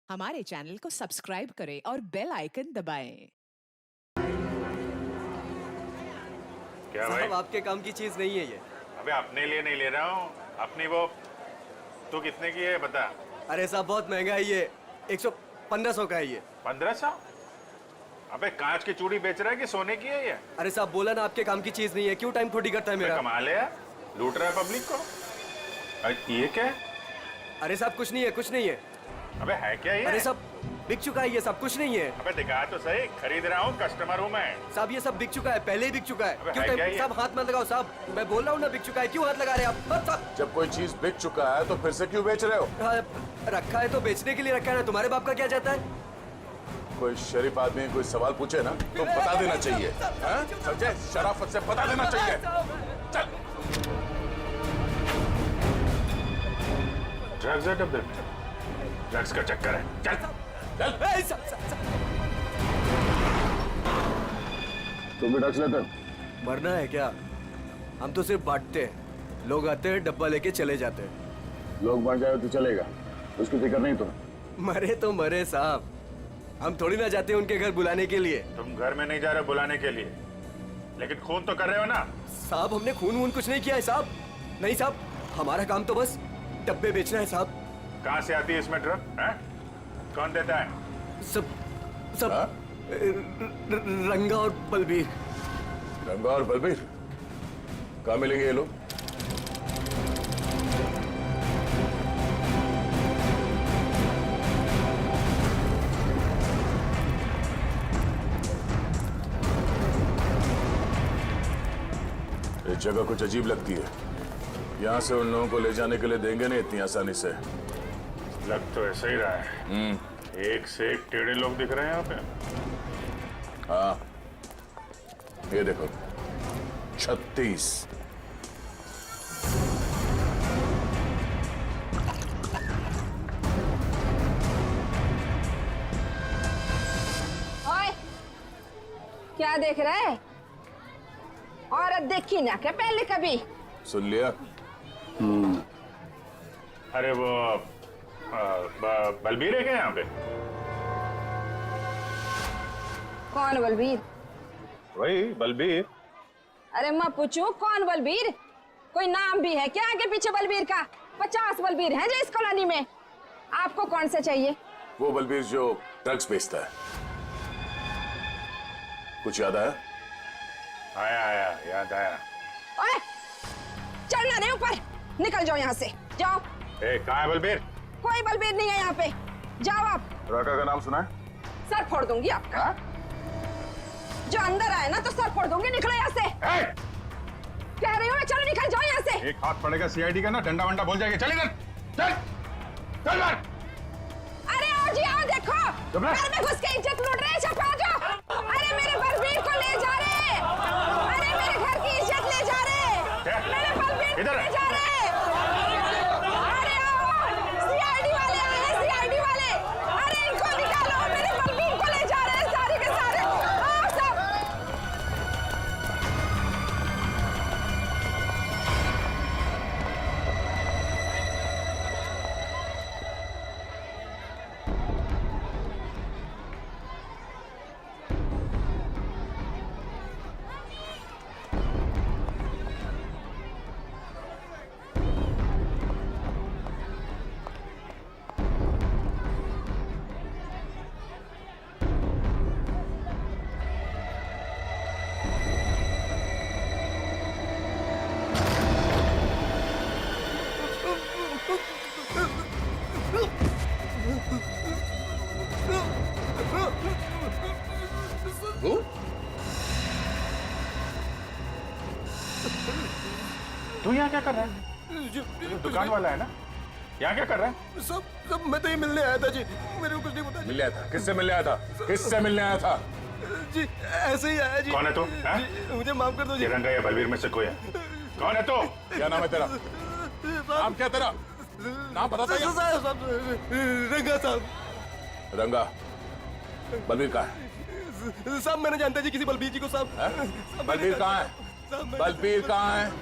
हमारे चैनल को सब्सक्राइब करें और बेल आइकन दबाएं। क्या भाई? साहब आपके काम की चीज नहीं है ये। अबे अपने लिए नहीं ले रहा हूँ, अपनी वो। तू कितने की है बता? अरे साहब बहुत महंगा है ये, 1500 का है ये। 1500? अबे कांच की चूड़ी बेच रहा है कि सोने की है ये? अरे साहब बोला ना आपके काम की चीज नहीं है, क्यों टाइम खोटी करता है मेरा? कमाल है यार, लूट रहा है पब्लिक को। अरे ये क्या है? अरे साहब कुछ नहीं है, कुछ नहीं है। अबे है क्या ये? अरे साहब बिक चुका है ये सब, कुछ नहीं है। अबे दिखा तो सही, खरीद रहा हूँ, कस्टमर हूँ मैं। साहब ये सब बिक चुका है, पहले ही बिक चुका है। अबे क्यों है क्या ये? साहब हाथ मत लगाओ साहब, मैं बोल रहा हूँ ना बिक चुका है, क्यों हाथ लगा रहे हैं आप? साहब जब कोई चीज बिक चुका है तो फिर से क्यों बेच रहे हो? रखा है तो बेचने के लिए रखा है ना, तुम्हारे बाप का क्या जाता है? कोई शरीफ आदमी कोई सवाल पूछे ना तो बता देना चाहिए, हाँ? समझे? शराफत से बता देना चाहिए। चल। ड्रग्स है डब्बे में, ड्रग्स का चक्कर है। चल चल। तुम भी ड्रग्स लेते हो? मरना है क्या? हम तो सिर्फ बांटते हैं, लोग आते हैं डब्बा लेके चले जाते हैं। लोग बढ़ जाए तो चलेगा, उसकी फिक्र नहीं तुम्हें? मरे तो मरे साहब, हम थोड़ी ना जाते हैं उनके घर बुलाने के लिए। तुम घर में नहीं जा रहे बुलाने के लिए, लेकिन खून तो कर रहे हो ना? साहब हमने खून वून कुछ नहीं किया है साहब। नहीं साहब, हमारा काम तो बस डब्बे बेचना है साहब। कहाँ से आती है इसमें ड्रग? कौन देता है? सब हाँ? रंगा और बलबीर। रंगा और बलबीर कहाँ मिलेंगे ये लोग? ये जगह कुछ अजीब लगती है, यहाँ से उन लोगों को ले जाने के लिए देंगे नहीं इतनी आसानी से। लग तो ऐसा ही रहा है। एक से एक टेढ़े लोग दिख रहे हैं यहाँ पे। हाँ ये देखो, 36। ओए, क्या देख रहा है? औरत देखी ना क्या पहले कभी? सुन लिया? अरे वो बलबीर है क्या यहाँ पे? कौन बलबीर? वही बलबीर। अरे मैं पूछूं कौन बलबीर? कोई नाम भी है क्या आगे पीछे बलबीर का? 50 बलबीर हैं जो इस कॉलोनी में। आपको कौन सा चाहिए? वो बलबीर जो ड्रग्स बेचता है। कुछ याद आया? आया आया, याद आया। ओए, चढ़ना नहीं ऊपर, निकल जाओ यहाँ से, जाओ। कहाँ है बलबीर? कोई बलबीर नहीं है यहाँ पे, जाओ आप। राका का नाम सुना है? सर फोड़ दूंगी आपका। जो अंदर आए ना तो सर फोड़ दूंगी, निकलो यहाँ से। कह रही हूँ मैं, चलो निकल जाओ यहाँ से। एक हाथ पड़ेगा सीआईडी का ना, डंडा वंडा बोल जाएगा। चल इधर, चल चल मार। अरे आओ जी आओ, देखो चुप रह। घर में घुस के इज्जत लूट रहे हैं, छपा जाओ। अरे मेरे बलबीर को ले जा रहे, अरे मेरे घर की इज्जत ले जा रहे, मेरे बलबीर को इधर। ले जा रहे। अरे आओ, सीआईडी वाले आए हैं, सीआईडी वाले। अरे इनको निकालो, मेरे बलबीर को ले जा रहे हैं सारे के सारे। आओ सब। तू यहाँ क्या कर रहा है? दुकान वाला है ना? यहाँ क्या कर रहा है? सब मैं तो ये मिलने आया था जी, मेरे को कुछ नहीं पता जी। मिलने आया था? किससे मिलने आया था? किससे मिलने आया था? जी ऐसे ही आया जी। कौन है तू? जी, मुझे माफ कर दो जी। रंगा या बलबीर में से कोई है? कौन है तू? क्या नाम है तेरा? नाम क्या तेरा? नाम बता दो। रंगा साहब। रंगा। बलबीर कहाँ है? साहब मैं नहीं जानता जी किसी बलबीर जी को साहब। हैं? बलबीर कहाँ है? बलबीर कहाँ है?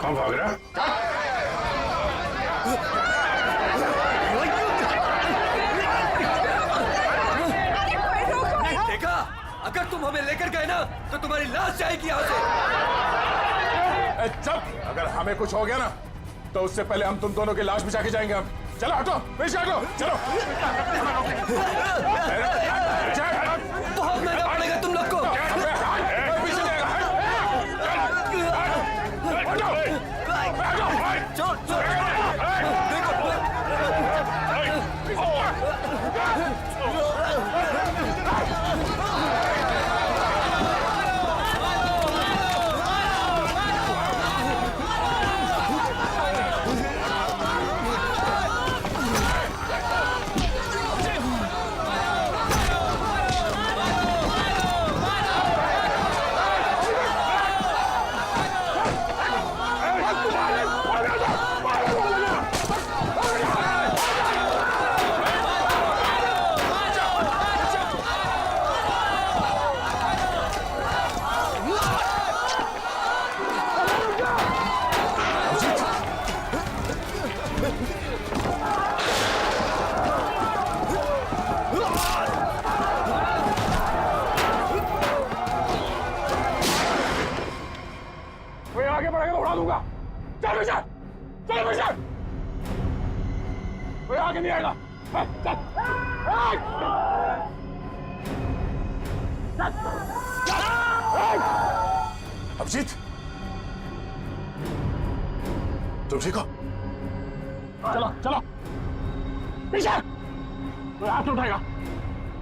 कौन भाग रहा? देखा, अगर तुम हमें लेकर गए ना तो तुम्हारी लाश जाएगी यहाँ से। चुप! अगर हमें कुछ हो गया ना तो उससे पहले हम तुम दोनों की लाश बिछा के जाएंगे हम। चलो हटो, पीछे हटो, चलो। बहुत महंगा पड़ेगा तुम लोग को। पीछे जाएगा। चल चल। कोई आगे बढ़ेगा तो उड़ा दूंगा। चल पीछे, चल पीछे। कोई आगे नहीं आएगा। चल। अभिजीत, तुम ठीक हो? चलो चलो पीछे। कोई हाथ उठाएगा।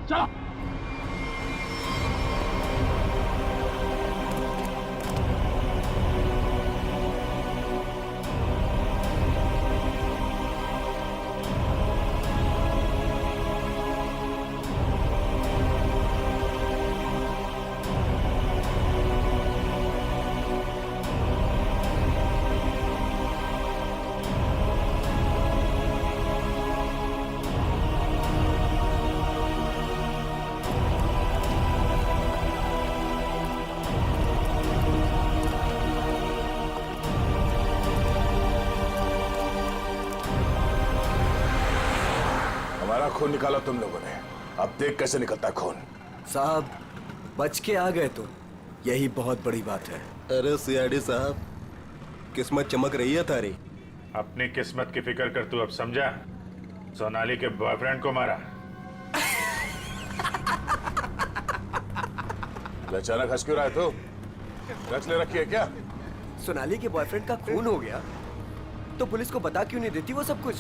चलो। हमारा खून निकाला तुम लोगों ने, अब देख कैसे निकलता है खून। साहब, बच के आ गए तुम, यही बहुत बड़ी बात है। अरे सीआईडी साहब, किस्मत चमक रही है तारी। अपनी किस्मत की फिक्र कर, तू अब समझा? सोनाली के बॉयफ्रेंड को मारा। अचानक हंस क्यों रहा है तू? रच ले रखी है क्या? सोनाली के बॉयफ्रेंड का खून हो गया तो पुलिस को बता क्यों नहीं देती वो सब कुछ?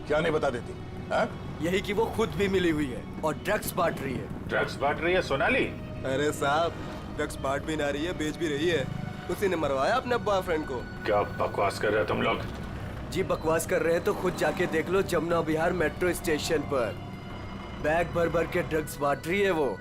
क्या नहीं बता देती है? यही कि वो खुद भी मिली हुई है और ड्रग्स बांट रही है। ड्रग्स बांट रही है सोनाली? अरे साहब, ड्रग्स बांट भी ना रही है, बेच भी रही है। उसी ने मरवाया अपने बॉयफ्रेंड को। क्या बकवास कर रहे हो तुम लोग? जी बकवास कर रहे हैं तो खुद जाके देख लो, जमुना विहार मेट्रो स्टेशन पर बैग भर भर के ड्रग्स बांट रही है वो।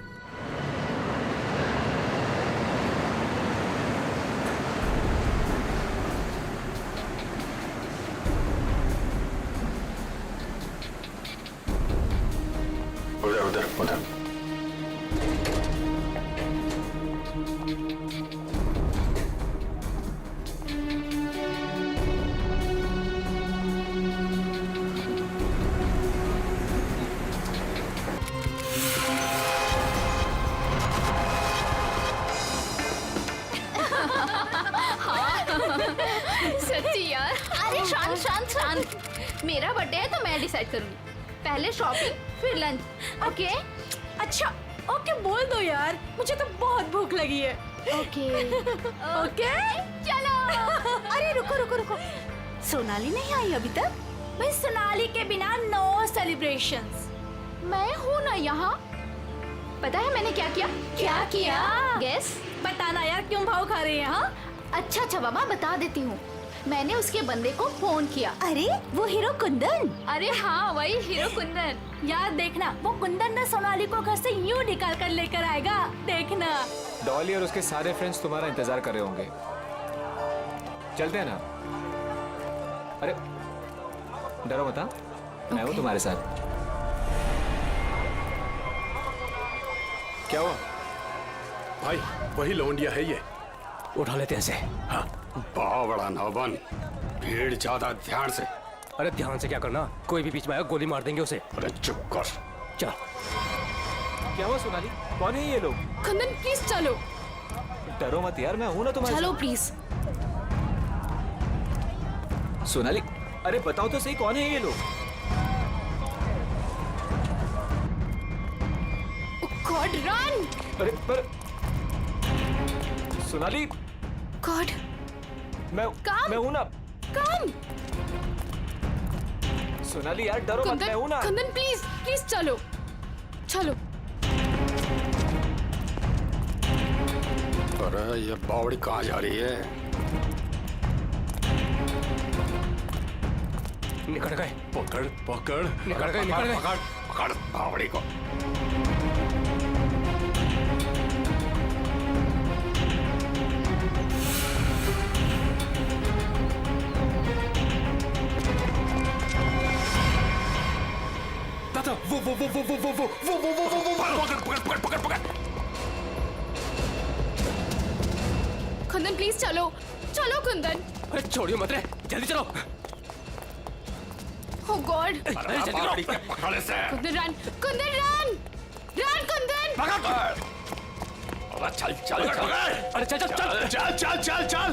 उधर उधर उधर। सच्ची यार। अरे शांत शांत शांत, मेरा बर्थडे है तो मैं डिसाइड करूंगी। पहले शॉपिंग फिर लंच, ओके? अच्छा ओके बोल दो यार, मुझे तो बहुत भूख लगी है। ओके ओके चलो। अरे रुको रुको रुको, सोनाली नहीं आई अभी तक? भाई सोनाली के बिना नो सेलिब्रेशंस। मैं हूँ ना यहाँ। पता है मैंने क्या किया? क्या किया? गेस। बताना यार, क्यों भाव खा रही है? हाँ अच्छा अच्छा बाबा बता देती हूँ। मैंने उसके बंदे को फोन किया। अरे वो हीरो कुंदन। अरे हाँ वही हीरो कुंदन। यार देखना, वो कुंदन ना सोनाली को घर से यूं निकाल कर लेकर आएगा, देखना। डॉली और उसके सारे फ्रेंड्स तुम्हारा इंतजार कर रहे होंगे। चलते हैं ना। अरे डरो मत, हाँ? मैं हूँ तुम्हारे साथ। क्या हुआ भाई? वही लौंडिया है ये। उठा लेते हैं इसे। हाँ, बड़ा नौबन, भीड़ ज्यादा, ध्यान से। अरे ध्यान से क्या करना, कोई भी बीच में आएगा गोली मार देंगे उसे। अरे चुप कर। चल। क्या हुआ सोनाली, कौन है ये लोग? कुंदन प्लीज चलो। डरो मत यार, मैं हूं ना तुम्हारे चलो साथ। प्लीज। सोनाली, अरे बताओ तो सही, कौन है ये लोग? God run. अरे पर सोनाली, गॉड मैं हूं ना। कम। सोनाली यार डरो मत, मैं हूं ना। कुंदन प्लीज प्लीज चलो चलो। अरे ये बावड़ी कहाँ जा रही है? निकल गए। पकड़ पकड़, निकल गए, निकल गए। पकड़ पकड़ बावड़ी को। दादा वो पकड़ पकड़ पकड़ पकड़ पकड़। कुंदन प्लीज चलो चलो कुंदन। अरे छोड़ियो मत रे, जल्दी चलो। ओ गॉड। अरे बावड़ी के पकड़ से। Kundan run, Kundan run, run Kundan. पकड़। अरे चल चल चल। अरे चल चल चल चल चल चल चल।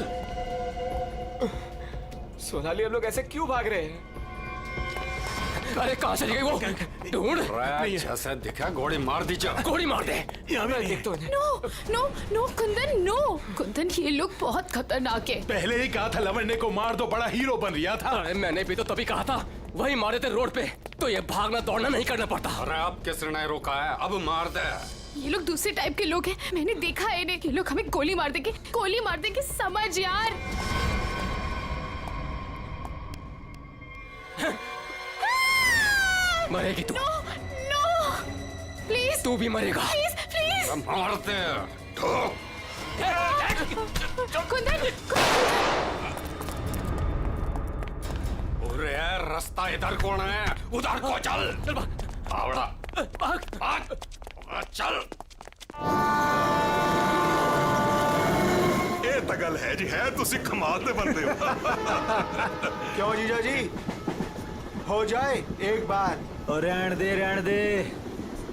सोनाली, हम लोग ऐसे क्यों भाग रहे हैं? अरे कहाँ चली गई वो? ढूंढ। जैसे दिखा गोली मार दी, जा गोली मार दे। मैं देखता हूँ। No no no Kundan no. Kundan ये लोग बहुत खतरनाक है। पहले ही कहा था लवंडे को मार दो, बड़ा हीरो बन रहा था। अरे मैंने भी तो तभी कहा था, वही मारे थे रोड पे, तो ये भागना दौड़ना नहीं करना पड़ता। अरे अब किसने नहीं रोका है? अब मार दे। ये लोग दूसरे टाइप के लोग हैं, मैंने देखा है इन्हें। ये लोग हमें गोली मार देंगे, गोली मार देंगे, समझ यार। मरेगी तू। नो नो प्लीज, तू भी मरेगा। Please please. मार दे। ठोक। कुंदन अरे रास्ता इधर कौन है? उधर को चल। चल भाग। आवड़ा भाग। भाग। चल। ਇਹ ਤਾਂ ਗੱਲ ਹੈ ਜੀ, ਹੈ ਤੁਸੀਂ ਕਮਾਲ ਦੇ ਬੰਦੇ ਹੋ। क्यों जीजा जी, हो जाए एक बार। और रहन दे,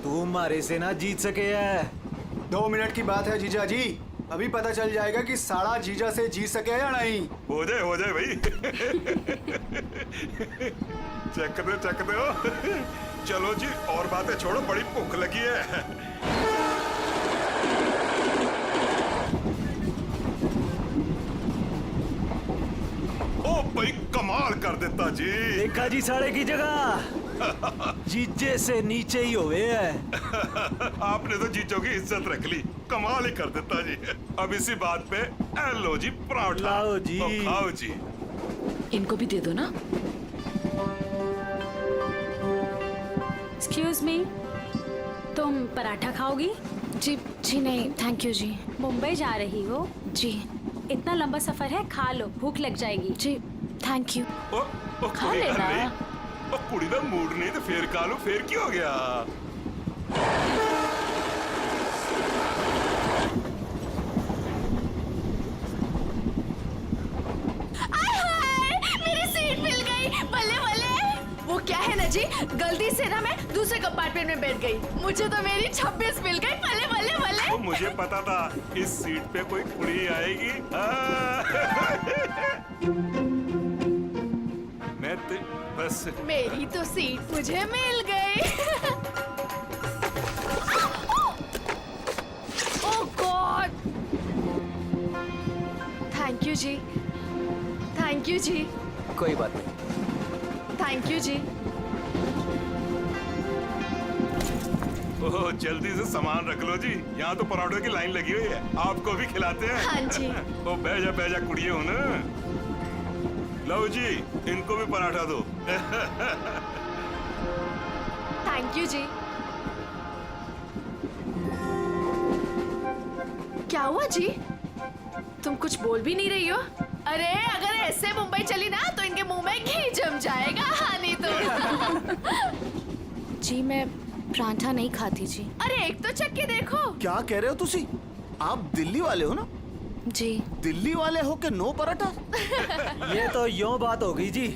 तू मारे से ना जीत सके है। 2 मिनट की बात है जीजा जी, अभी पता चल जाएगा कि साड़ा जीजा से जीत सके या नहीं। हो जाए भाई। चक दो। चलो जी, और बातें छोड़ो, बड़ी भूख लगी है। ओ भाई कमाल कर देता जी। देखा जी साड़े की जगह जीजे से नीचे ही हुए है। आपने तो जीजों की इज्जत रख ली, कमाल ही कर देता जी। अब इसी बात पे लो जी पराठा। लाओ जी। तो खाओ जी। इनको भी दे दो ना। एक्सक्यूज मी, तुम पराठा खाओगी? जी जी नहीं थैंक यू जी। मुंबई जा रही हो? जी। इतना लंबा सफर है, खा लो, भूख लग जाएगी। जी थैंक यू। ओ खा लेना। ओ कुड़ी दा मूड नहीं तो फिर खा लो, फिर क्या हो गया? मेरी सीट मिल गई, बल्ले बल्ले। वो क्या है ना जी, गलती से ना मैं दूसरे कंपार्टमेंट में बैठ गई, मुझे तो मेरी 26 मिल गई। बल्ले बल्ले बल्ले। तो मुझे पता था इस सीट पे कोई कुड़ी आएगी। मैं तो बस मेरी तो सीट मुझे मिल गई। Oh God. थैंक यू जी, थैंक यू जी, कोई बात नहीं। थैंक यू जी। ओह जल्दी से सामान रख लो जी, यहाँ तो पराठों की लाइन लगी हुई है, आपको भी खिलाते हैं। हाँ जी। ओ बैजा कुड़िए हो ना। लो जी, इनको भी पराठा दो। थैंक यू जी। क्या हुआ जी, तुम कुछ बोल भी नहीं रही हो? अरे अगर ऐसे मुंबई चली ना तो इनके मुंह में घी जम जाएगा। हाँ नहीं तो जी मैं पराठा नहीं खाती जी। अरे एक तो चख के देखो। क्या कह रहे हो तुसी? आप दिल्ली वाले हो ना? जी दिल्ली वाले हो के नो पराठा? ये तो यूं बात होगी जी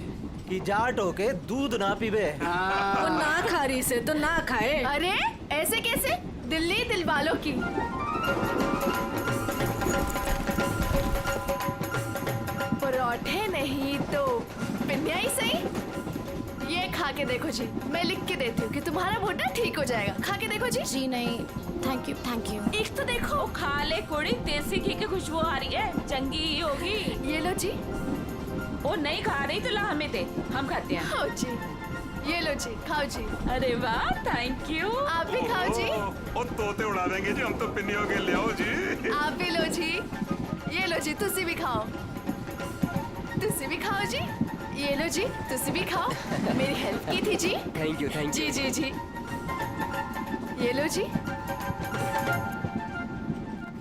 कि जाट होके दूध ना पीवे। वो ना खा रही से तो ना खाए। अरे ऐसे कैसे? दिल्ली दिल वालों की। पराठे नहीं तो पिन्निया ही सही। ये खा के देखो जी, मैं लिख के देती हूँ कि तुम्हारा मोटा ठीक हो जाएगा। खा के देखो जी। जी नहीं थैंक यू थैंक यू। एक तो देखो। खा ले कुड़ी, देसी घी की खुशबू आ रही है, चंगी ही होगी। ये लो जी। वो नहीं खा रही तो ला हमें दे, हम खाते हैं। खाओ जी, ये लो जी, खाओ जी। अरे वाह थैंक यू। आप भी खाओ जी। और तोते उड़ा देंगे जी, हम तो पिन्नियों के ले आओ जी। आप भी लो जी, ये लो जी, तुसी भी खाओ। तुसी भी खाओ जी, ये लो जी, तुसी भी खाओ। मेरी हेल्प की थी जी। थैंक यू जी जी जी। ये लो जी।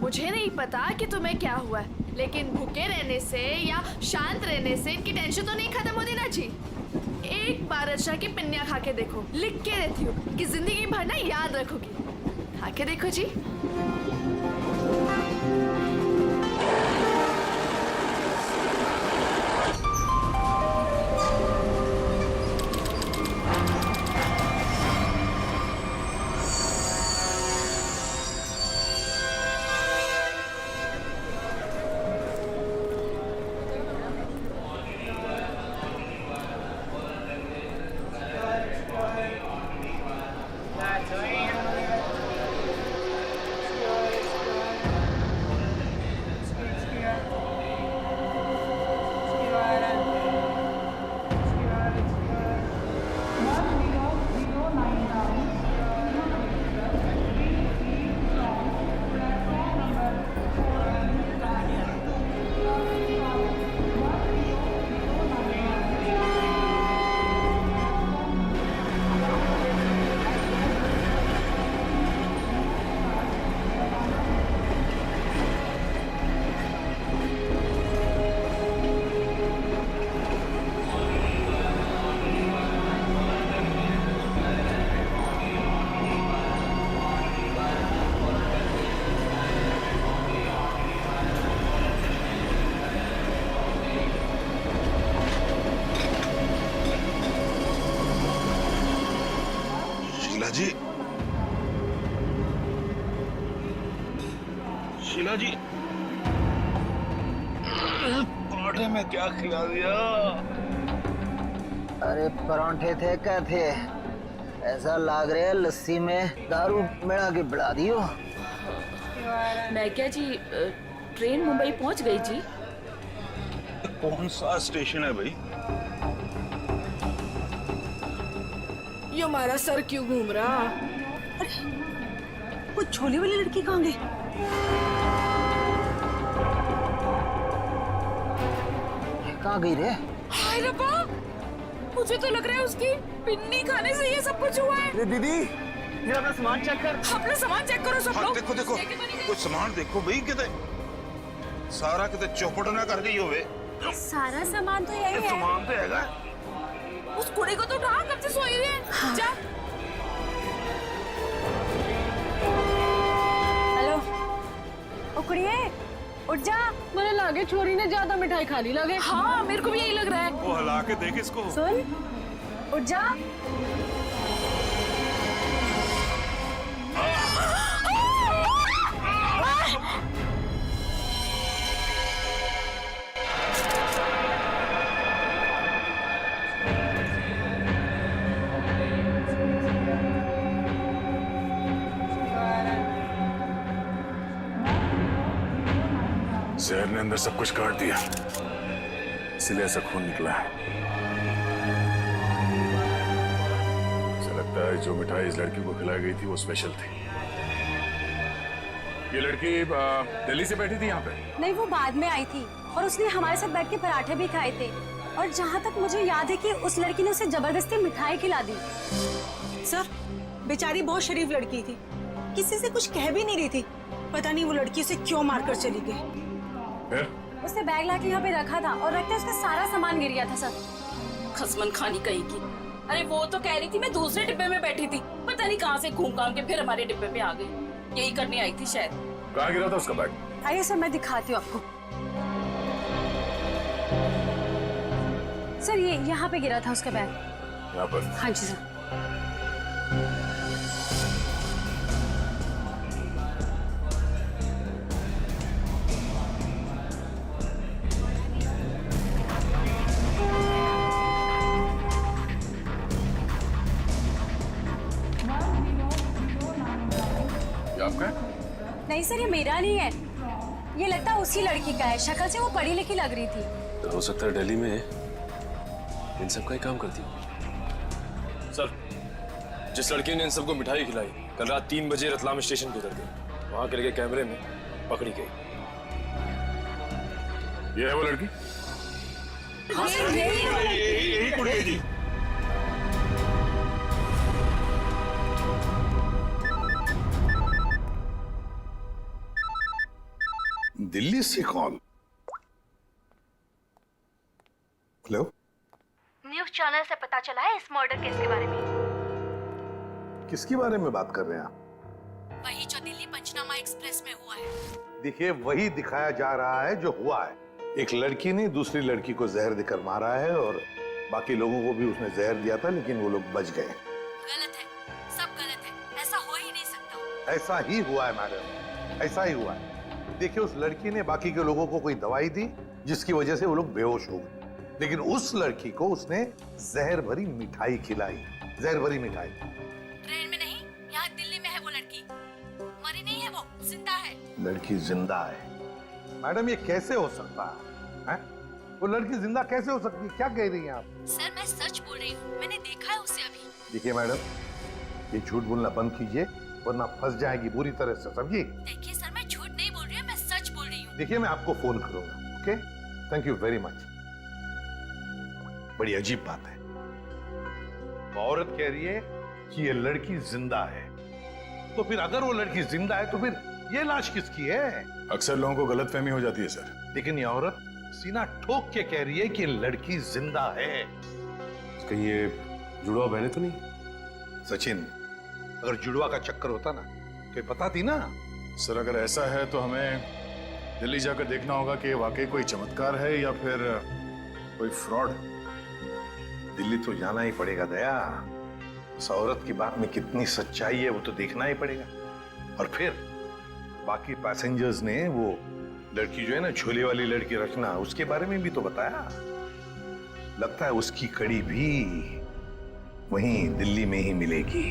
मुझे नहीं पता कि तुम्हें क्या हुआ है, लेकिन भूखे रहने से या शांत रहने से इनकी टेंशन तो नहीं खत्म होती ना जी। एक बार अच्छा की पिन्निया खा के देखो, लिख के देती हूँ कि जिंदगी भर ना याद रखोगी। खा के देखो जी। शीला जी, पराठे में क्या खिला दिया? अरे परांठे थे क्या थे? ऐसा लाग रहा है लस्सी में दारू मिला के बढ़ा दियो। मैं क्या जी, ट्रेन मुंबई पहुंच गई जी। कौन सा स्टेशन है भाई? ये हमारा सर क्यों घूम रहा? अरे वो छोले वाली लड़की कहाँ गई? कहाँ गई रे? हाय रब्बा, मुझे तो लग रहा है उसकी पिन्नी खाने से ये सब कुछ हुआ है। अरे दीदी, ये अपना सामान चेक कर। अपना सामान चेक करो सब लोग। देखो देखो, कुछ सामान देखो भाई, किते सारा किते चौपट ना कर गई होवे। सारा सामान तो यही है। सामान तो हैगा। उस कुड़ी को तो उठा, कब से सोई हुई है। हाँ। जा। हेलो, ओ कुड़िए, उठ जा। मुझे लगे छोरी ने ज्यादा मिठाई खा ली लगे। हाँ मेरे को भी यही लग रहा है। वो हिला के देख इसको। सुन, उठ जा। जहर ने अंदर सब कुछ काट दिया, इसलिए ऐसा खून निकला है। मुझे लगता है जो मिठाई इस लड़की को खिलाई गई थी वो स्पेशल थी। ये लड़की दिल्ली से बैठी थी यहाँ पे? नहीं, वो बाद में आई थी और उसने हमारे साथ बैठ के पराठे भी खाए थे। और जहाँ तक मुझे याद है कि उस लड़की ने उसे जबरदस्ती मिठाई खिला दी। सर, बेचारी बहुत शरीफ लड़की थी, किसी से कुछ कह भी नहीं रही थी। पता नहीं वो लड़की उसे क्यों मारकर चली गई। उसने बैग लाके यहाँ पे रखा था और रखते उसका सारा सामान गिर गया था सर। खसमन खानी कहीं की। अरे वो तो कह रही थी मैं दूसरे डिब्बे में बैठी थी, पता नहीं कहाँ से घूम घाम के फिर हमारे डिब्बे पे आ गई। यही करने आई थी शायद। कहाँ गिरा था उसका बैग? आइए सर मैं दिखाती हूँ आपको। सर ये यहाँ पे गिरा था उसका बैग। यहाँ पर? हाँ जी सर। ये आपका है? नहीं सर ये मेरा नहीं है, ये लगता है उसी लड़की का है। शक्ल से वो पढ़ी लिखी लग रही थी। तो हो सकता है दिल्ली में इन सब का ही काम करती हो। सर, जिस लड़की ने इन सबको मिठाई खिलाई कल रात 3 बजे रतलाम स्टेशन पे उतर गई, वहां के लगे कैमरे में पकड़ी गई। ये है वो लड़की? हाँ, यही कुड़ी है जी। दिल्ली से कॉल। हेलो, न्यूज़ चैनल से पता चला है इस मर्डर केस के बारे में। किसके बारे में बात कर रहे हैं आप? वही जो दिल्ली पंचनामा एक्सप्रेस में हुआ है। देखिए, वही दिखाया जा रहा है जो हुआ है। एक लड़की ने दूसरी लड़की को जहर देकर मारा है और बाकी लोगों को भी उसने जहर दिया था, लेकिन वो लोग बच गए। गलत है, सब गलत है, ऐसा हो ही नहीं सकता। ऐसा ही हुआ है मैडम, ऐसा ही हुआ है। देखिए, उस लड़की ने बाकी के लोगों को कोई दवाई दी जिसकी वजह से वो लोग बेहोश हो गए, लेकिन उस लड़की को उसने जहर भरी मिठाई खिलाई। जहर भरी मिठाई। ट्रेन में नहीं, यहाँ दिल्ली में है वो लड़की। मरी नहीं है वो, जिंदा है। लड़की जिंदा है? मैडम ये कैसे हो सकता है? वो लड़की जिंदा कैसे हो सकती है? क्या कह रही हैं आप? सर मैं सच बोल रही हूँ, मैंने देखा है उसे अभी। देखिए मैडम, ये झूठ बोलना बंद कीजिए वरना फंस जाएगी बुरी तरह से, समझिए? देखिए सर, मैं झूठ नहीं बोल रही हूँ, मैं सच बोल रही हूँ। देखिए, मैं आपको फोन करूंगा। Okay, thank you very much. बड़ी अजीब बात है, औरत कह रही है कि ये लड़की जिंदा है, तो फिर अगर वो लड़की जिंदा है तो फिर ये लाश किसकी है? अक्सर लोगों को गलतफहमी हो जाती है सर। लेकिन ये औरत सीना ठोक के कह रही है कि लड़की जिंदा है। कहीं ये जुड़वा बहने तो नहीं? सचिन, अगर जुड़वा का चक्कर होता ना तो ये बताती ना। सर अगर ऐसा है तो हमें दिल्ली जाकर देखना होगा कि वाकई कोई चमत्कार है या फिर कोई फ्रॉड। दिल्ली तो जाना ही पड़ेगा दया। उस औरत की बात में कितनी सच्चाई है वो तो देखना ही पड़ेगा। और फिर बाकी पैसेंजर्स ने वो लड़की जो है ना, झोले वाली लड़की रचना, उसके बारे में भी तो बताया। लगता है उसकी कड़ी भी वहीं दिल्ली में ही मिलेगी।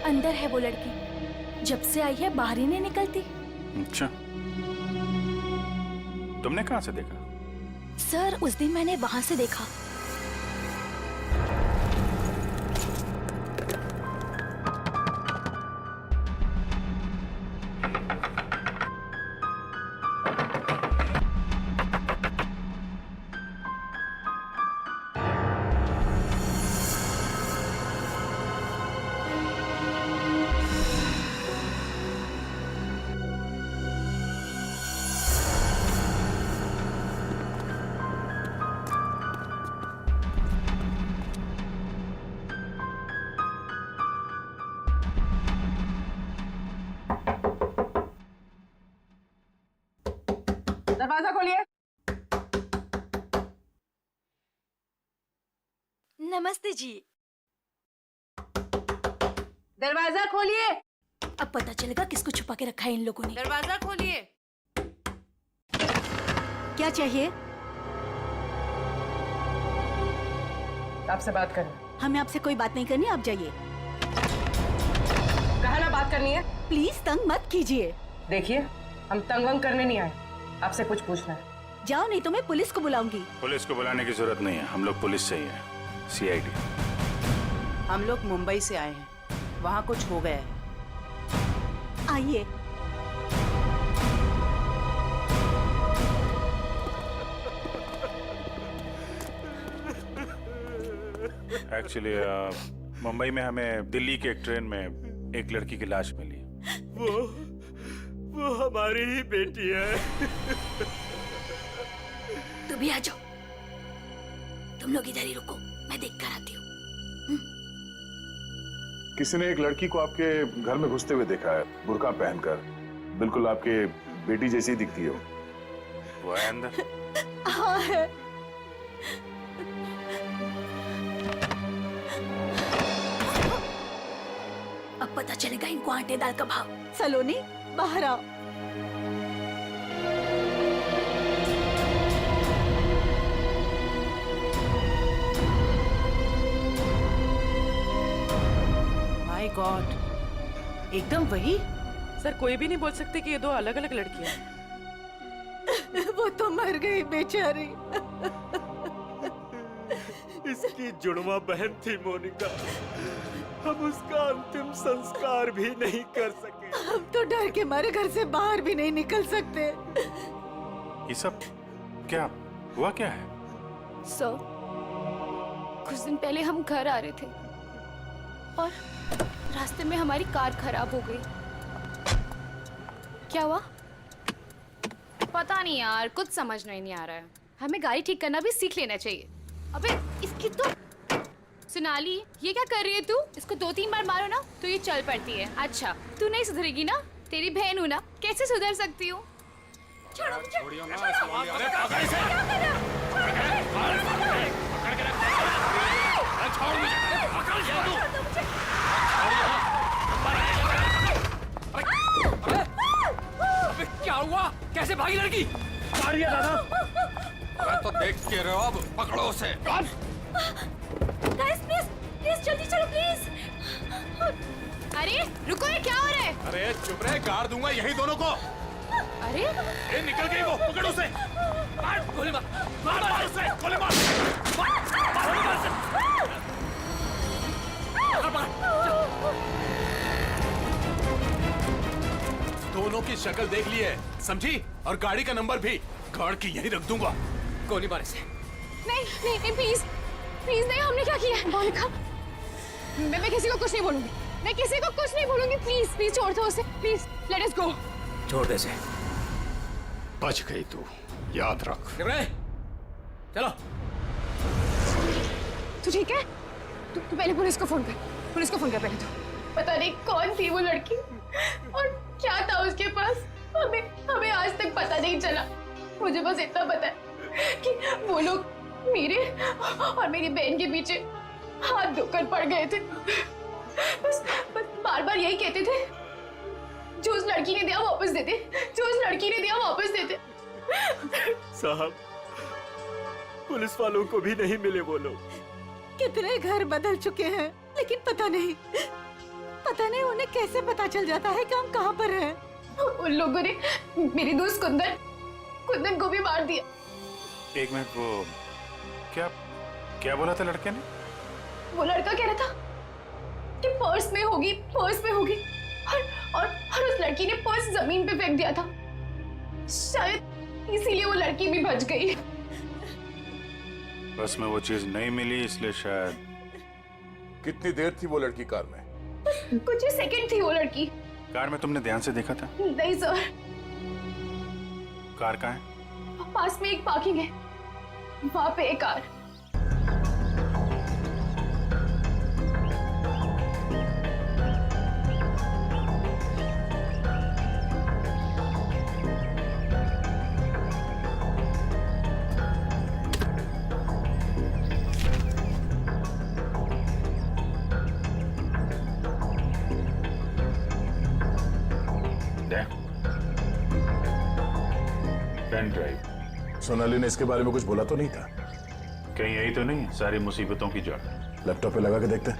अंदर है वो लड़की, जब से आई है बाहर ही नहीं निकलती। अच्छा, तुमने कहां से देखा? सर उस दिन मैंने वहां से देखा। दरवाजा खोलिए। नमस्ते जी। दरवाजा खोलिए। अब पता चलेगा किसको छुपा के रखा है इन लोगों ने। दरवाजा खोलिए। क्या चाहिए? आपसे बात करना। हमें आपसे कोई बात नहीं करनी, आप जाइए। यहाँ ना बात करनी है। प्लीज तंग मत कीजिए। देखिए, हम तंग वंग करने नहीं आए, आपसे कुछ पूछना है। जाओ, नहीं तो मैं पुलिस को बुलाऊंगी। पुलिस को बुलाने की जरूरत नहीं है, हम लोग पुलिस से ही हैं, CID। हम लोग मुंबई से आए हैं, वहाँ कुछ हो गया है। आइए। एक्चुअली मुंबई में हमें दिल्ली के एक ट्रेन में एक लड़की की लाश मिली। वो हमारी ही बेटी है। तुम भी आ जाओ, तुम लोग इधर ही रुको, मैं देख कर आती हूँ। किसी ने एक लड़की को आपके घर में घुसते हुए देखा है, बुर्का पहनकर। बिल्कुल आपके बेटी जैसी दिखती है वो है अंदर। हाँ है। अब पता चलेगा इनको आटे दाल का भाव। सलोनी, बाहर आओ। माय गॉड, एकदम वही। सर, कोई भी नहीं बोल सकते कि ये दो अलग अलग लड़कियां। वो तो मर गई बेचारी। इसकी जुड़वा बहन थी मोनिका। हम उसका अंतिम संस्कार भी नहीं कर सके। हम तो डर के मारे घर से बाहर भी नहीं निकल सकते। ये सब क्या हुआ, क्या है? सर, कुछ दिन पहले हम घर आ रहे थे और रास्ते में हमारी कार खराब हो गई। क्या हुआ? पता नहीं यार, कुछ समझ नहीं आ रहा है। हमें गाड़ी ठीक करना भी सीख लेना चाहिए। अबे इसकी तो सोनाली, ये क्या कर रही है तू? इसको 2-3 बार मारो ना तो ये चल पड़ती है। अच्छा, तू नहीं सुधरेगी ना? तेरी बहन हूँ ना, कैसे सुधर सकती हूँ? छोड़ो मुझे। क्या हुआ? कैसे भागी लड़की? मारिए दादा। अरे तो देख के रहो, अब पकड़ो उसे। गाइस प्लीज, प्लीज जल्दी चलो प्लीज। अरे रुको, ये क्या हो रहा है? अरे चुप रहे, गाड़ दूंगा यही दोनों को। अरे ए, निकल गई वो, पकड़ो उसे। मार, गोली मार, मार उसे, गोली मार। दोनों की शक्ल देख ली है, समझी? और गाड़ी का नंबर भी गाड़ के यहीं रख दूंगा। गोली मार इसे। नहीं नहीं नहीं, प्लीज प्लीज नहीं, हमने क्या किया है? मोनिका, मैं किसी को कुछ नहीं बोलूंगी, मैं किसी को कुछ नहीं बोलूंगी। प्लीज प्लीज छोड़ दो उसे, प्लीज लेट अस गो। छोड़ दे इसे। बच गई तू, याद रख। चलो। तू ठीक है? तू पहले पुलिस को फोन कर, पुलिस को फोन कर पहले। तो पता नहीं कौन थी वो लड़की और क्या था उसके पास, हमें आज तक पता नहीं चला। मुझे बस इतना पता है कि वो लोग मेरे और मेरी बहन के पीछे हाथ धोकर पड़ गए थे। बस बार बार यही कहते थे, जो उस लड़की ने दिया वापस देते, जो उस लड़की ने दिया वापस देते। साहब, पुलिस वालों को भी नहीं मिले वो लोग। कितने घर बदल चुके हैं, लेकिन पता नहीं उन्हें कैसे पता चल जाता है कि हम कहाँ पर हैं। उन लोगों ने मेरी दोस्त कुंदन को भी मार दिया। एक मिनट, वो क्या बोला था लड़के ने? वो लड़का कह रहा था कि पर्स में होगी और उस लड़की ने पर्स जमीन पे फेंक दिया था। शायद इसीलिए वो लड़की भी बच गई। बस में वो चीज नहीं मिली, इसलिए शायद। कितनी देर थी वो लड़की कार में? कुछ ही सेकंड थी वो लड़की। कार में तुमने ध्यान से देखा था? नहीं सर। कार कहाँ है? पास में एक पार्किंग है, वहां पे एक कार। Pen drive. सोनाली ने इसके बारे में कुछ बोला तो नहीं था? कहीं यही तो नहीं सारी मुसीबतों की जड़? लैपटॉप पे लगा के देखते हैं।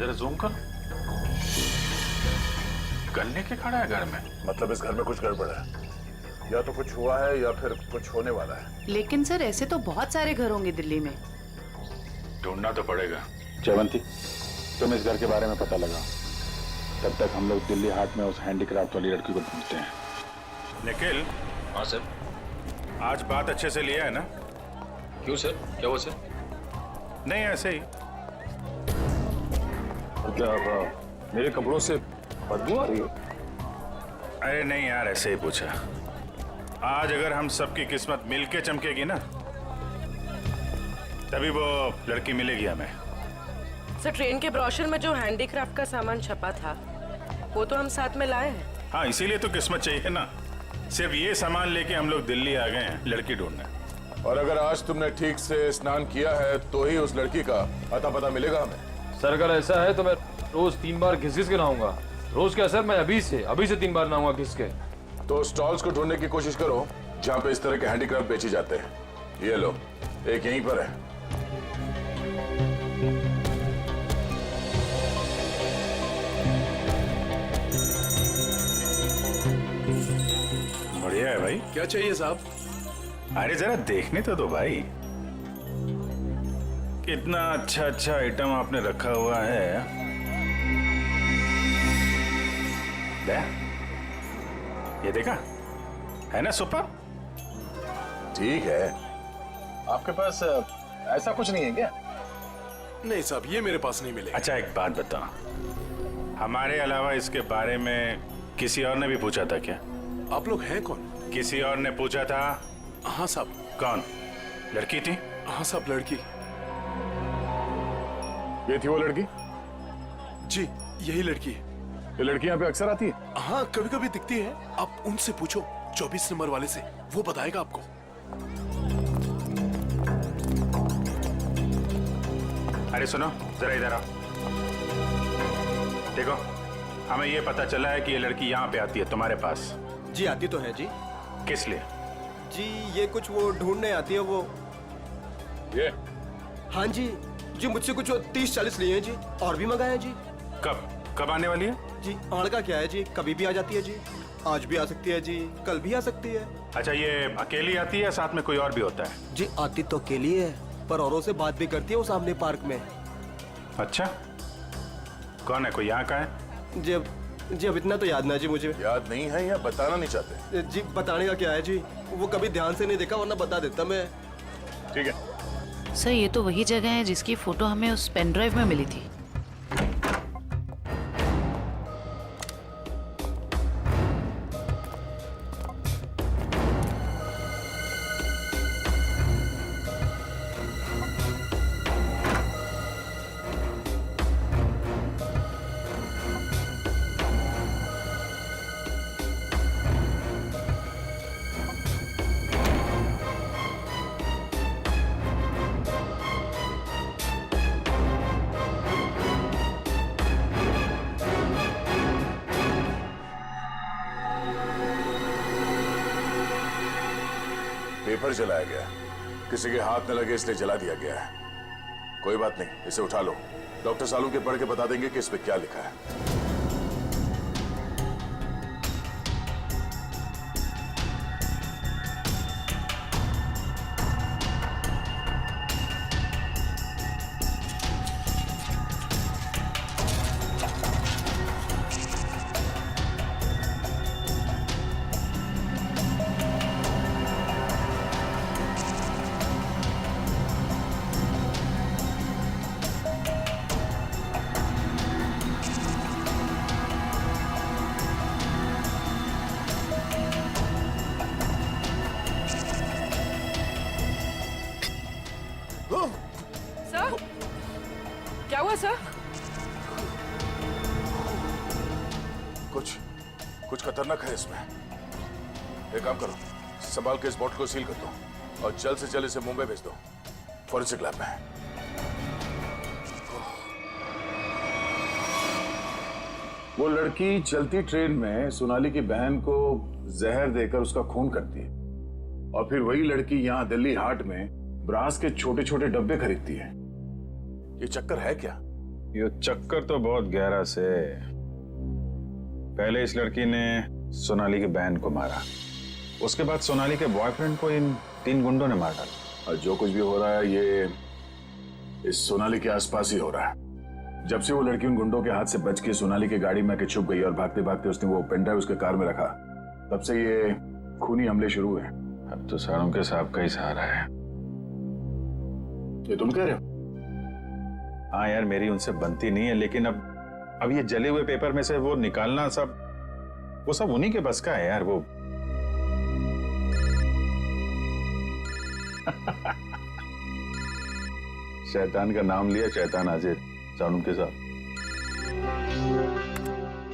जरा जूम कर। गन लेके खड़ा है घर में। मतलब इस घर में कुछ गड़बड़ है, या तो कुछ हुआ है या फिर कुछ होने वाला है। लेकिन सर ऐसे तो बहुत सारे घर होंगे दिल्ली में। ढूंढना तो पड़ेगा। जयवंती, तुम इस घर के बारे में पता लगाओ, तब तक हम लोग दिल्ली हाट में उस हैंडीक्राफ्ट वाली लड़की को ढूंढते हैं। निखिल। हाँ सर। आज बात अच्छे से लिया है ना? क्यों सर, क्या हुआ सर? नहीं ऐसे ही। मतलब मेरे कपड़ों से बदबू आ रही है? अरे नहीं यार, ऐसे ही पूछा। आज अगर हम सबकी किस्मत मिलके चमकेगी ना, तभी वो लड़की मिलेगी हमें। सर ट्रेन के ब्रोशर में जो हैंडीक्राफ्ट का सामान छपा था वो तो हम साथ में लाए हैं। हाँ, इसीलिए तो किस्मत चाहिए ना। सिर्फ ये सामान लेके हम लोग दिल्ली आ गए हैं लड़की ढूंढने। और अगर आज तुमने ठीक से स्नान किया है तो ही उस लड़की का अता पता मिलेगा हमें। सर अगर ऐसा है तो मैं रोज 3 बार घिस घिस के नहाऊंगा। रोज क्या सर, मैं अभी से 3 बार नहाऊंगा घिस के। तो स्टॉल्स को ढूंढने की कोशिश करो जहाँ पे इस तरह के हैंडीक्राफ्ट बेचे जाते हैं। ये लो, एक यहीं पर है। बढ़िया है भाई। क्या चाहिए साहब? अरे जरा देखने तो दो भाई, कितना अच्छा अच्छा आइटम आपने रखा हुआ है। ये देखा है ना, सुपर। ठीक है। आपके पास ऐसा कुछ नहीं है क्या? नहीं साहब, ये मेरे पास नहीं मिलेगा। अच्छा एक बात बता, हमारे अलावा इसके बारे में किसी और ने भी पूछा था क्या? आप लोग हैं कौन? किसी और ने पूछा था? हाँ साहब। कौन? लड़की थी? हाँ साहब, लड़की। ये थी वो लड़की? जी यही लड़की है। ये लड़की यहाँ पे अक्सर आती है? हाँ कभी कभी दिखती है। आप उनसे पूछो 24 नंबर वाले से, वो बताएगा आपको। अरे सुनो जरा इधर आओ। देखो, हमें ये पता चला है कि ये लड़की यहाँ पे आती है तुम्हारे पास। जी आती तो है जी। किस लिए? जी ये कुछ वो ढूंढने आती है वो। ये? हाँ जी मुझसे कुछ 30-40 लिए हैं जी, और भी मंगाए हैं जी। कब आने वाली है? जी आड़ का क्या है जी, कभी भी आ जाती है जी। आज भी आ सकती है जी, कल भी आ सकती है। अच्छा, ये अकेली आती है, साथ में कोई और भी होता है? जी आती तो अकेली है, पर औरों से बात भी करती है वो सामने पार्क में। अच्छा, कौन है? कोई यहाँ का है? जी अब इतना तो याद ना जी मुझे। याद नहीं है या बताना नहीं चाहते? जी बताने का क्या है जी, वो कभी ध्यान से नहीं देखा, वरना बता देता मैं। ठीक है सर, ये तो वही जगह है जिसकी फोटो हमें उस पेन ड्राइव में मिली थी। पेपर जलाया गया, किसी के हाथ न लगे इसलिए जला दिया गया है। कोई बात नहीं, इसे उठा लो। डॉक्टर सालू के पढ़ के बता देंगे कि इस पे क्या लिखा है। सर क्या हुआ सर? कुछ खतरनाक है इसमें। एक काम करो, संभाल के इस बॉटल को सील कर दो और जल्द से जल्द इसे मुंबई भेज दो, फॉरेंसिक लैब में। वो लड़की चलती ट्रेन में सोनाली की बहन को जहर देकर उसका खून करती है, और फिर वही लड़की यहाँ दिल्ली हाट में ब्रास के छोटे छोटे डब्बे खरीदती है। ये चक्कर है क्या? ये चक्कर तो बहुत गहरा से। पहले इस लड़की ने सोनाली की बहन को मारा, उसके बाद सोनाली के बॉयफ्रेंड को इन 3 गुंडों ने मार डाला। और जो कुछ भी हो रहा है ये इस सोनाली के आसपास ही हो रहा है। जब से वो लड़की उन गुंडों के हाथ से बच के सोनाली की गाड़ी में आके छुप गई और भागते भागते उसने वो पेन ड्राइव उसके कार में रखा, तब से ये खूनी हमले शुरू हुए। अब तो सारों के साहब का ही सहारा है। ये तुम कह रहे हो? हाँ यार, मेरी उनसे बनती नहीं है, लेकिन अब ये जले हुए पेपर में से वो निकालना वो सब उन्हीं के बस का है यार। वो शैतान का नाम लिया, शैतान हाजिर। सारुण के साथ।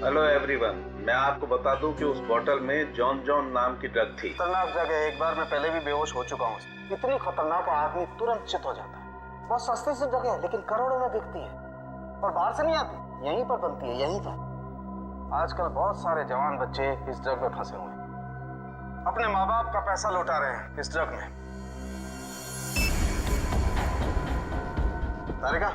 हेलो एवरीवन, मैं आपको बता दूं कि उस बोतल में जॉन जॉन नाम की ड्रग थी। खतरनाक जगह, एक बार मैं पहले भी बेहोश हो चुका हूँ। इतनी खतरनाक आदमी तुरंत चित हो जाता है। बहुत सस्ती सी जगह है लेकिन करोड़ों में बिकती है और बाहर से नहीं आती, यहीं पर बनती है, यहीं पर। आजकल बहुत सारे जवान बच्चे इस ड्रग में फंसे हुए हैं, अपने माँ बाप का पैसा लौटा रहे हैं इस ड्रग में। तारिका,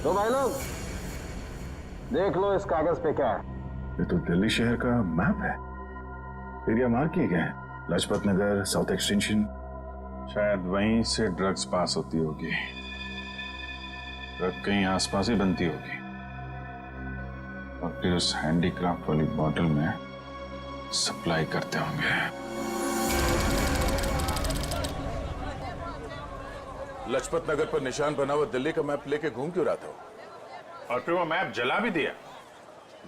तो भाई लोग देख लो इस कागज पे क्या है। ये तो दिल्ली शहर का मैप है। एरिया मार्क किए गए हैं, लाजपत नगर, साउथ एक्सटेंशन। शायद वहीं से ड्रग्स पास होती होगी। ड्रग कहीं आसपास ही बनती होगी और फिर उस हैंडीक्राफ्ट वाली बॉटल में सप्लाई करते होंगे। लाजपत नगर पर निशान बना हुआ दिल्ली का मैप लेके घूम क्यों रहा था? और फिर वो मैप जला भी दिया।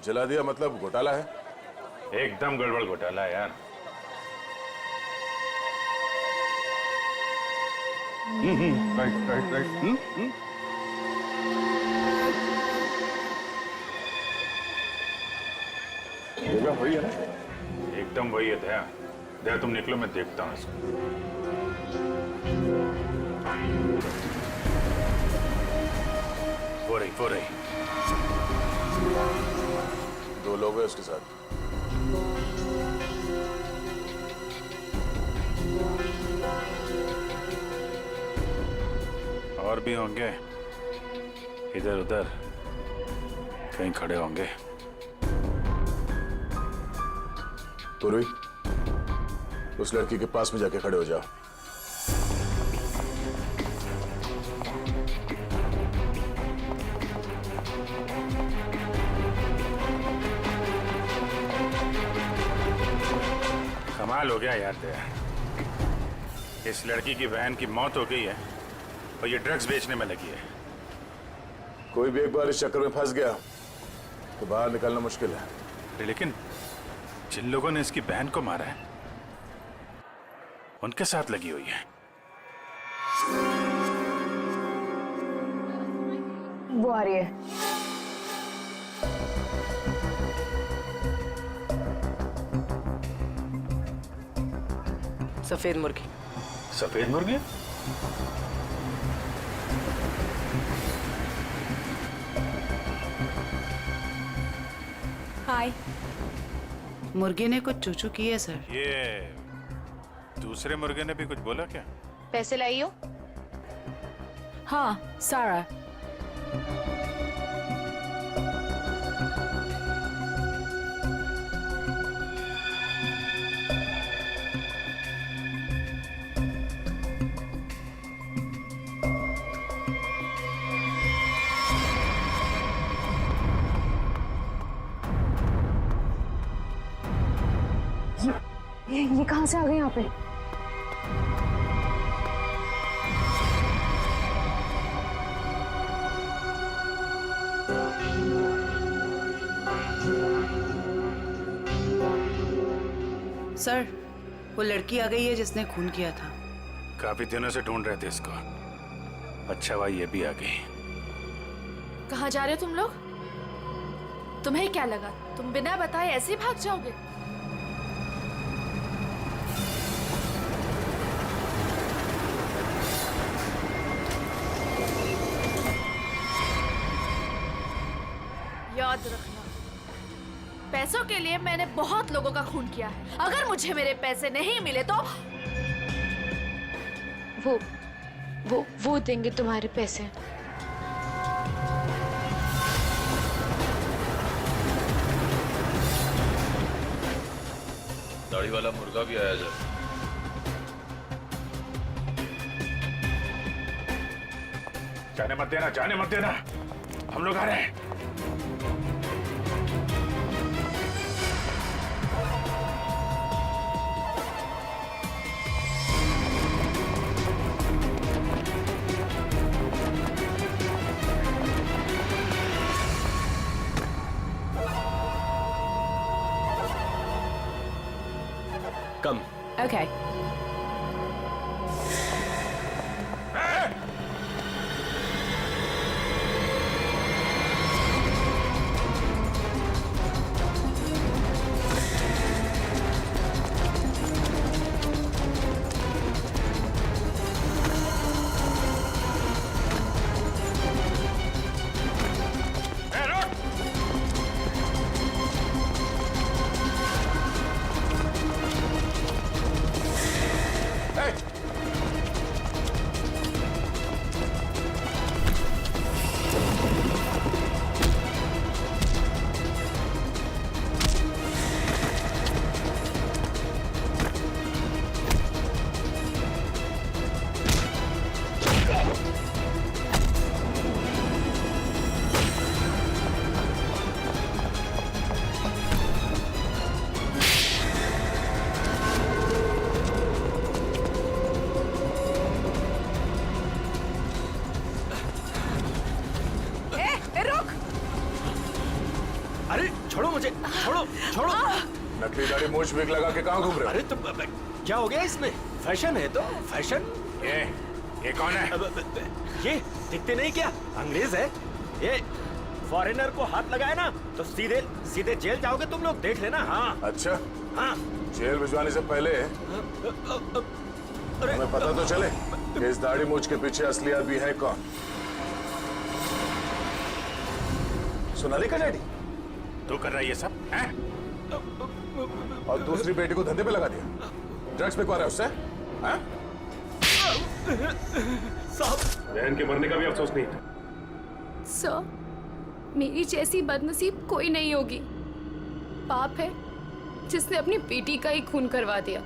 जला दिया मतलब घोटाला है? एकदम गड़बड़ घोटाला है यार। Right right right. जगह वही है ना? एकदम वही है। दया, दया तुम निकलो, मैं देखता हूँ इसको। वो रही। 2 लोग हैं उसके साथ। और भी होंगे, इधर उधर कहीं खड़े होंगे। पूर्वी, उस लड़की के पास में जाके खड़े हो जाओ। कमाल हो गया यार दया। इस लड़की की बहन की मौत हो गई है और ये ड्रग्स बेचने में लगी है। कोई भी एक बार इस चक्कर में फंस गया तो बाहर निकलना मुश्किल है। लेकिन जिन लोगों ने इसकी बहन को मारा है उनके साथ लगी हुई है। वो आ रही है। सफेद मुर्गी। सफेद मुर्गी? हाय। मुर्गे ने कुछ चूचू की है सर। ये दूसरे मुर्गे ने भी कुछ बोला क्या? पैसे लाई हो? हाँ, सारा। ये कहाँ से आ गए यहाँ पे? सर, वो लड़की आ गई है जिसने खून किया था। काफी दिनों से ढूंढ रहे थे इसको। अच्छा भाई ये भी आ गई। कहाँ जा रहे हो तुम लोग? तुम्हें क्या लगा तुम बिना बताए ऐसे ही भाग जाओगे? याद रखना, पैसों के लिए मैंने बहुत लोगों का खून किया है। अगर मुझे मेरे पैसे नहीं मिले तो वो देंगे तुम्हारे पैसे। दाढ़ी वाला मुर्गा भी आया जब। जाने मत देना, जाने मत देना, हम लोग आ रहे हैं। कम। Okay. अरे छोड़ो मुझे, छोड़ो छोड़ो। नकली दाढ़ी मूछ विग लगा के कहाँ घूम रहे हो? अरे तो क्या हो गया इसमें? फैशन है तो फैशन। ये कौन है? ये दिखते नहीं क्या? अंग्रेज है ये। फॉरेनर को हाथ लगाए ना तो सीधे सीधे जेल जाओगे तुम लोग, देख लेना। हाँ अच्छा, हाँ। जेल भिजवाने से पहले हमें पता तो चले कि इस दाढ़ी मूछ के पीछे असली आदमी है कौन। सोनाली का डैडी तू कर रहा है ये सब हैं? और दूसरी बेटी को धंधे पे लगा दिया, ड्रग्स बिकवा रहा है उससे, हैं? साहब, बहन के मरने का भी अफसोस नहीं था। सर, मेरी जैसी बदनसीब कोई नहीं होगी। पाप है जिसने अपनी बेटी का ही खून करवा दिया,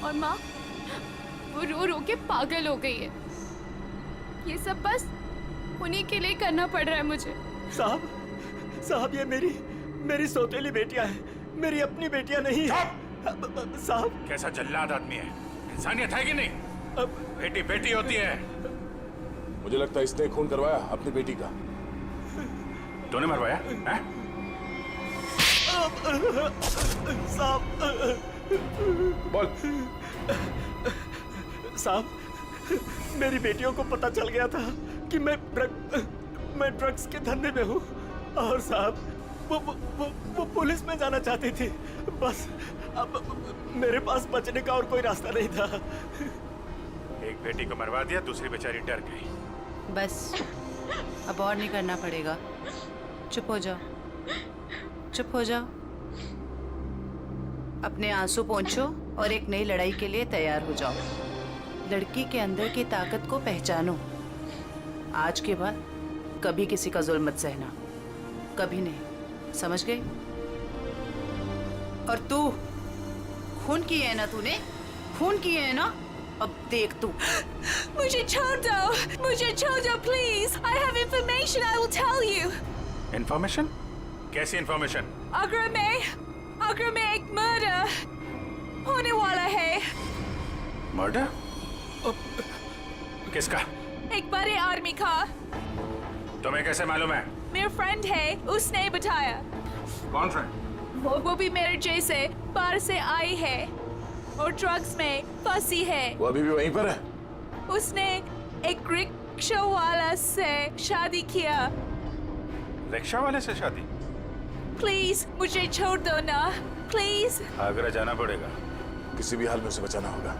और माँ वो रो रो के पागल हो गई है। ये सब बस उन्हीं के लिए करना पड़ रहा है मुझे। साहब ये मेरी सौतेली बेटियां हैं, मेरी अपनी बेटियां नहीं है। साहब कैसा जल्लाद आदमी है, इंसानियत है कि नहीं? बेटी बेटी होती है। मुझे लगता है इसने खून करवाया अपनी बेटी का। तूने मरवाया हैं? साहब बोल। साहब मेरी बेटियों को पता चल गया था कि मैं ड्रग्स के धंधे में हूँ, और साहब वो पुलिस में जाना चाहती थी। बस अब मेरे पास बचने का और कोई रास्ता नहीं था। एक बेटी को मरवा दिया, दूसरी बेचारी डर गई। बस अब और नहीं करना पड़ेगा। चुप हो जाओ, चुप हो जाओ। अपने आंसू पोंछो और एक नई लड़ाई के लिए तैयार हो जाओ। लड़की के अंदर की ताकत को पहचानो। आज के बाद कभी किसी का जुल्म मत सहना, कभी नहीं, समझ गए? और तू खून किए है ना, तूने खून किए है ना, अब देख तू। मुझे छोड़ दो, मुझे छोड़ दो please. I have information, I will tell you. Information? कैसी इन्फॉर्मेशन? आगरा में एक मर्डर। मर्डर? किसका? एक बड़े आदमी का। तुम्हें कैसे मालूम है? मेरा फ्रेंड है, उसने बताया। कौन फ्रेंड? वो भी मेरे जैसे बाहर से आई है और ड्रग्स में फंसी है। वो अभी भी वहीं पर है? उसने एक रिक्शा वाला से शादी किया। रिक्शा वाले से शादी? प्लीज मुझे छोड़ दो ना, प्लीज। आगरा जाना पड़ेगा। किसी भी हाल में उसे बचाना होगा।